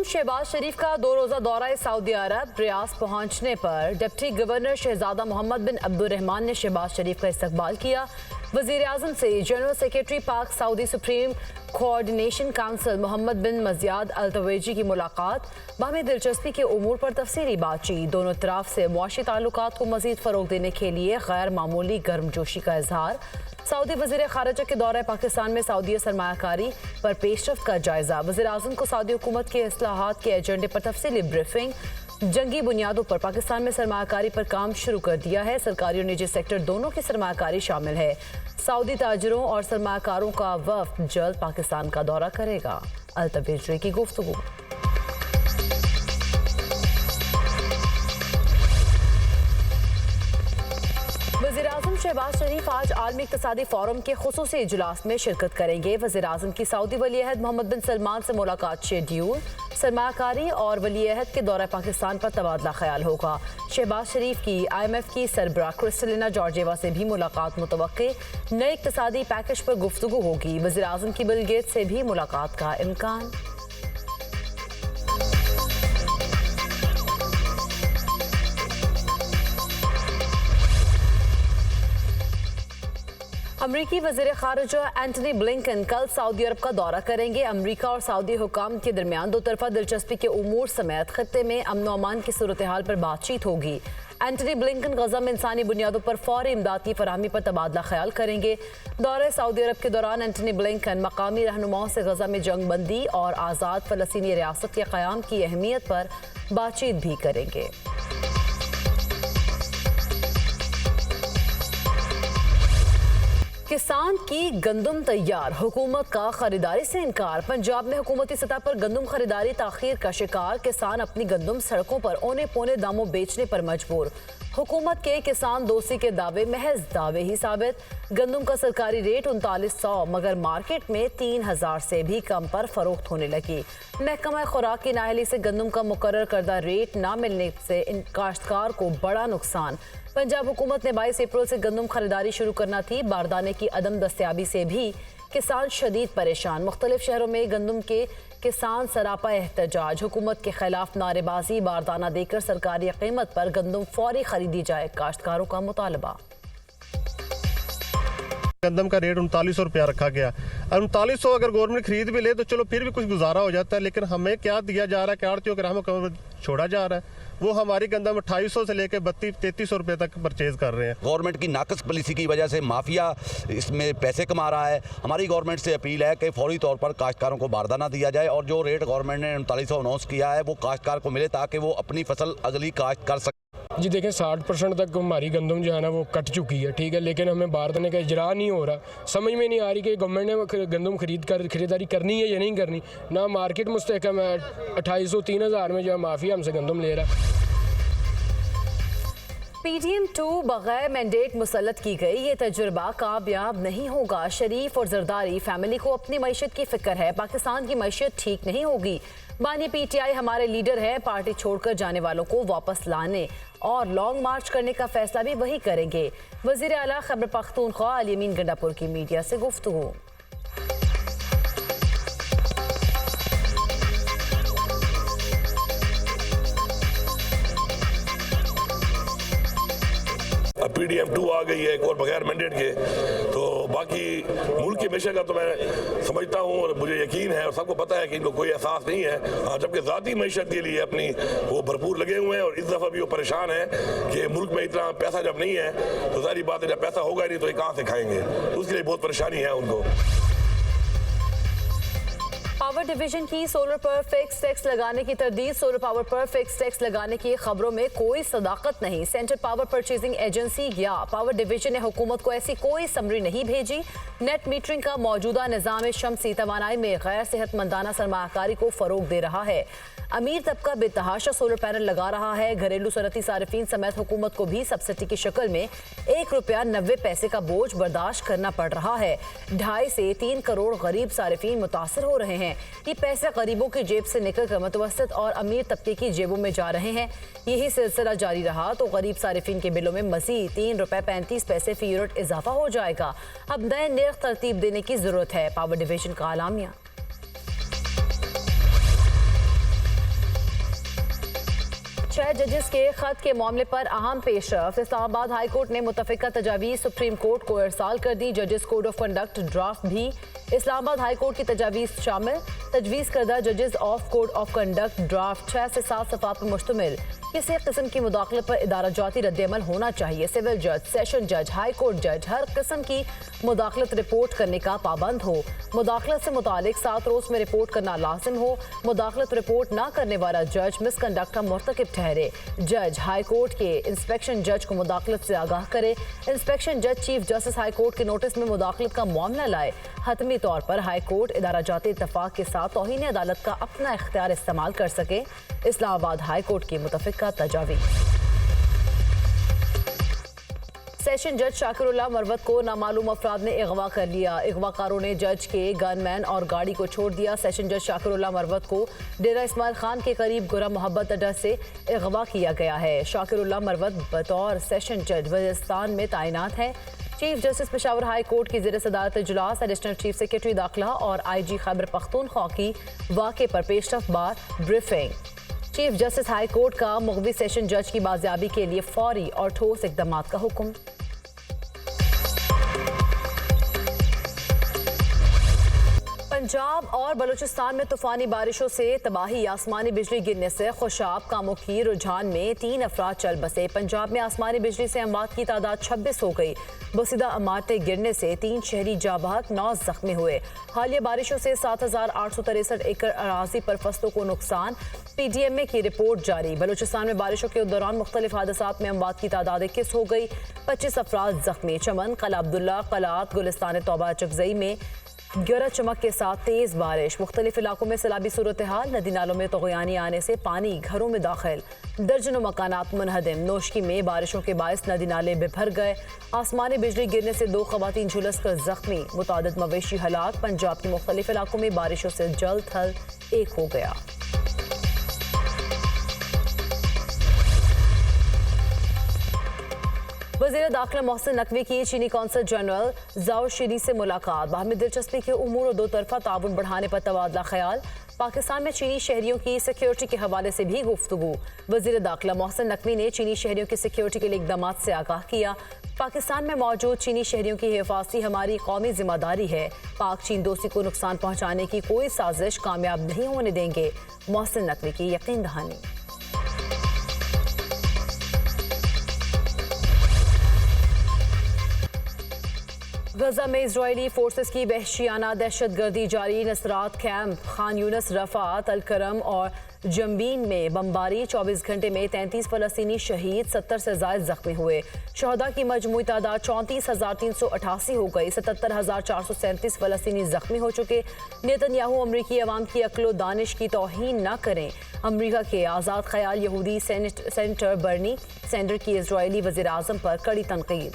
शहबाज शरीफ का 2 रोज़ा दौरा सऊदी अरब रियाद पहुंचने पर डिप्टी गवर्नर शहजादा मोहम्मद बिन अब्दुर्रहमान ने शहबाज शरीफ का इस्तकबाल किया। वज़ीर आज़म से general secretary Pak Saudi supreme coordination council Mohammed bin Mazyad Al Tuwaijri की मुलाकात, बाहमी दिलचस्पी के उमूर पर तफसीली बातचीत। दोनों तरफ से मुआशी ताल्लुकात को मज़ीद फ़रोग़ देने के लिए गैर मामूली गर्मजोशी का इजहार। सऊदी वज़ीर ख़ारिजा के दौरे पाकिस्तान में सऊदी सरमायाकारी पर पेशरफ्त का जायजा। वज़ीर आज़म को सऊदी हुकूमत के इस्लाहात के एजेंडे पर तफसीली ब्रीफिंग। जंगी बुनियादों पर पाकिस्तान में सरमायाकारी पर काम शुरू कर दिया है। सरकारी और निजी सेक्टर दोनों की सरमायाकारी शामिल है। सऊदी ताजरों और सरमायाकारों का वफ़द जल्द पाकिस्तान का दौरा करेगा। अल तवेजी की गुफ्तगू। वज़ीर आज़म शहबाज शरीफ आज आलमी इक़्तिसादी फोरम के ख़ुसूसी इजलास में शिरकत करेंगे। वज़ीर आज़म की सऊदी वली-ए-अहद मोहम्मद बिन सलमान से मुलाकात शेड्यूल। सरमायाकारी और वली-ए-अहद के दौरे पाकिस्तान पर तबादला ख्याल होगा। शहबाज शरीफ की IMF की सरबराह क्रिस्टलिना जॉर्जिएवा से भी मुलाकात मुतवक्के। नए इक़्तिसादी पैकेज पर गुफ्तगू होगी। वज़ीर आज़म की बिल गेट्स से भी मुलाकात का इम्कान। अमरीकी वज़ीर ख़ारिजा एंटनी ब्लिंकन कल सऊदी अरब का दौरा करेंगे। अमरीका और सऊदी हुकाम के दरमियान दो तरफा दिलचस्पी के उमूर समेत खत्ते में अमन अमान की सूरत हाल पर बातचीत होगी। एंटनी ब्लिंकन गजा में इंसानी बुनियादों पर फौरी इमदाद की फराहमी पर तबादला ख्याल करेंगे। दौरे सऊदी अरब के दौरान एंटनी ब्लिंकन मकामी रहनुमाओं से गजा में जंग बंदी और आज़ाद फ़लस्तीनी रियासत के क़याम की अहमियत पर बातचीत भी करेंगे। किसान की गंदम तैयार, हुकूमत का खरीदारी से इनकार। पंजाब में हुकूमती सतह पर गंदम खरीदारी ताखीर का शिकार। किसान अपनी गंदम सड़कों पर औने पौने दामों बेचने पर मजबूर। हुकूमत के किसान दोस्ती के दावे महज दावे ही साबित। गंदम का सरकारी रेट 3900 मगर मार्केट में 3000 से भी कम पर फरोख्त होने लगी। महकमा खुराक की नाअहली से गंदम का मुकर्रर करदा रेट ना मिलने से काश्तकार को बड़ा नुकसान। पंजाब हुकूमत ने 22 अप्रैल से गंदम खरीदारी शुरू करना थी। बारदाने की अदम दस्तयाबी से भी किसान शदीद परेशान। मुख्तलिफ शहरों में गंदम के किसान सरापा एहतजाज। हुकूमत के खिलाफ नारेबाजी। बारदाना देकर सरकारी कीमत पर गंदम फौरी खरीदी जाए, काश्तकारों का मुतालबा। गंदम का रेट 3900 रुपया रखा गया। 3900 अगर गवर्नमेंट खरीद भी ले तो चलो फिर भी कुछ गुजारा हो जाता है, लेकिन हमें क्या दिया जा रहा है कि आड़तियों के रहमों छोड़ा जा रहा है। वो हमारी गंदम 2800 से लेकर 3200-3300 रुपए तक परचेज कर रहे हैं। गवर्नमेंट की नाकस पॉलिसी की वजह से माफिया इसमें पैसे कमा रहा है। हमारी गवर्नमेंट से अपील है कि फौरी तौर पर काश्तकारों को बारदाना दिया जाए और जो रेट गवर्नमेंट ने 3900 अनाउंस किया है वो काश्तकार को मिले ताकि वो अपनी फसल अगली काश्त कर सके। जी देखें 60% तक हमारी गंदम जो है ना वो कट चुकी है, ठीक है, लेकिन हमें बारदाने का इजरा नहीं हो रहा। समझ में नहीं आ रही कि गवर्नमेंट ने गंदम खरीदारी करनी है या नहीं करनी। ना मार्केट मुस्तहकम है, 2800-3000 में जो है माफिया हमसे गंदम ले रहा है। PDM2 बगैर मैंडेट मुसल्लत की गई। ये तजुर्बा कामयाब नहीं होगा। शरीफ और जरदारी फैमिली को अपनी मईशत की फिक्र है। पाकिस्तान की मईशत ठीक नहीं होगी। बानी PTI हमारे लीडर हैं। पार्टी छोड़कर जाने वालों को वापस लाने और लॉन्ग मार्च करने का फैसला भी वही करेंगे। वज़ीर आला खैबर पख्तूनख्वा अली अमीन गंडापुर की मीडिया से गुफ्तगू। PDM2 आ गई है एक और बगैर मैंडेट के, तो बाकी मुल्क की मिशन का तो मैं समझता हूँ और मुझे यकीन है और सबको पता है कि इनको कोई एहसास नहीं है। जबकि ज़ाती मैशत के लिए अपनी वो भरपूर लगे हुए हैं और इस दफ़ा भी वो परेशान है कि मुल्क में इतना पैसा जब नहीं है तो सारी बात है, जब पैसा होगा ही नहीं तो ये कहाँ से खाएंगे, तो उसके लिए बहुत परेशानी है उनको। पावर डिवीजन की सोलर पर फिक्स टैक्स लगाने की तरदीद। सोलर पावर पर फिक्स टैक्स लगाने की खबरों में कोई सदाकत नहीं। सेंट्रल पावर परचेजिंग एजेंसी या पावर डिवीजन ने हुकूमत को ऐसी कोई समरी नहीं भेजी। नेट मीटरिंग का मौजूदा निज़ाम शम्सी तवानाई में गैर सेहतमंदाना सरमायाकारी को फरोग दे रहा है। अमीर तबका बेतहाशा सोलर पैनल लगा रहा है। घरेलू सनती सारिफीन समेत हुकूमत को भी सब्सिडी की शक्ल में 1 रुपया 90 पैसे का बोझ बर्दाश्त करना पड़ रहा है। 2.5 से 3 करोड़ गरीब सारिफीन मुतासर हो रहे हैं। ये पैसे गरीबों की जेब से निकलकर मुतवसत और अमीर तबके की जेबों में जा रहे हैं। यही सिलसिला जारी रहा तो गरीब सारिफीन के बिलों में मजीद 3 रुपये 35 पैसे फी यूनिट इजाफा हो जाएगा। अब नए निर्ख तरतीब देने की जरूरत है। पावर डिवीजन का आलामिया। 6 जजेस के खत के मामले पर अहम पेशरफ। इस्लामाबाद हाई कोर्ट ने मुतफिका तजावीज़ सुप्रीम कोर्ट को इरसाल कर दी। जजेस कोड ऑफ कंडक्ट ड्राफ्ट भी इस्लामाबाद हाई कोर्ट की तजावीज़ शामिल। तजवीज़ करदा जजेस of code of conduct draft 6 से 7 सफ़ा पर मुश्तमिल। किसी किस्म की मुदाखलत पर इदारा जाती रद्द-ए-अमल होना चाहिए। सिविल जज, सेशन जज, हाई कोर्ट जज हर किस्म की मुदाखलत रिपोर्ट करने का पाबंद हो। मुदाखलत से मुतालिक 7 रोज़ में रिपोर्ट करना लाजिम हो। मुदाखलत रिपोर्ट ना करने वाला जज मिसकंडक्ट का मुर्तकिब ठहरे। जज हाई कोर्ट के इंस्पेक्शन जज को मुदाखलत से आगाह करे। इंस्पेक्शन जज चीफ जस्टिस हाई कोर्ट के नोटिस में मुदाखलत का मामला लाए। हतमी तौर पर हाई कोर्ट इदारा जाती इत्तफाक के साथ तौहीन अदालत का अपना इख्तियार इस्तेमाल कर सके। इस्लामाबाद हाई कोर्ट की मुतफिका तजावीज़। सेशन जज शाकिरुल्लाह मरवत को नामालूम अफराद ने अगवा कर लिया। अगवाकारों ने जज के गनमैन और गाड़ी को छोड़ दिया। सेशन जज शाकिरुल्लाह मरवत को डेरा इस्माइल खान के करीब गुरा मोहब्बत अड्डा से अगवा किया गया है। शाकिरुल्लाह मरवत बतौर सेशन जज वज़ीरिस्तान में तैनात है। Chief justice Peshawar high court की ज़ेर सदारत इजलास एडिशनल चीफ सेक्रेटरी दाखिला और IG खैबर पख्तूनख्वा की वाक़े पर पेशरफ बार briefing. Chief justice high court का मुग़वी सेशन जज की बाजियाबी के लिए फौरी और ठोस इक़दाम का हुक्म। पंजाब और बलूचिस्तान में तूफानी बारिशों से तबाही, आसमानी बिजली गिरने से खुशाब कामों की रुझान में 3 अफराद चल बसे। पंजाब में आसमानी बिजली से अमवात की तादाद 26 हो गई। बसीदा इमारतें गिरने से 3 शहरी जाबाक 9 जख्मी हुए। हालिया बारिशों से 7,863 एकड़ अराजी पर फसलों को नुकसान। PDMA की रिपोर्ट जारी। बलूचिस्तान में बारिशों के दौरान मुख्तलिफ हादसात में अमवात की तादाद 21 हो गई। 25 अफराद जख्मी। चमन, कला अब्दुल्ला, कलात, गुलिस्तान तौबा, चकजई में गरज चमक के साथ तेज बारिश। मुख्तलिफ इलाकों में सैलाबी सूरत हाल। नदी नालों में तग़यानी आने से पानी घरों में दाखिल। दर्जनों मकानात मुनहदिम। नोशकी में बारिशों के बायस नदी नाले बिभर गए। आसमानी बिजली गिरने से 2 ख़वातीन झुलस कर जख्मी। मुतादिद मवेशी हलाक। पंजाब के मुख्तलिफ इलाकों में बारिशों से जल थल एक हो गया। वज़ीर दाखिला मोहसिन नकवी की चीनी कौंसल जनरल जाओ शीरी से मुलाकात। बाहमी दिलचस्पी के उमूर और 2 तरफा ताउन बढ़ाने पर तबादला ख्याल। पाकिस्तान में चीनी शहरियों की सिक्योरिटी के हवाले से भी गुफ्तगू। वज़ीर दाखिला मोहसिन नकवी ने चीनी शहरियों की सिक्योरिटी के लिए इक़दाम से आगाह किया। पाकिस्तान में मौजूद चीनी शहरियों की हिफाजती हमारी कौमी जिम्मेदारी है। पाक चीन दोस्ती को नुकसान पहुँचाने की कोई साजिश कामयाब नहीं होने देंगे। मोहसिन नकवी की यकीन दहानी। गजा में इजरायली फोर्सेस की वहशियाना दहशतगर्दी जारी। नसरात कैंप, खान यूनस, रफात, अलकरम और जम्बीन में बमबारी। 24 घंटे में 33 फ़लस्तीनी शहीद, 70 से ज़ायद जख्मी हुए। शहदा की मजमूई तादाद 34,388 हो गई। 77,437 फ़लस्तीनी जख्मी हो चुके। नेतन्याहू अमरीकी अवाम की अक्लो दानिश की तौहीन न करें। अमरीका के आज़ाद ख्याल यहूदी सेनेटर बर्नी सैंडर की इजरायली वज़ीर आज़म पर कड़ी तनकीद।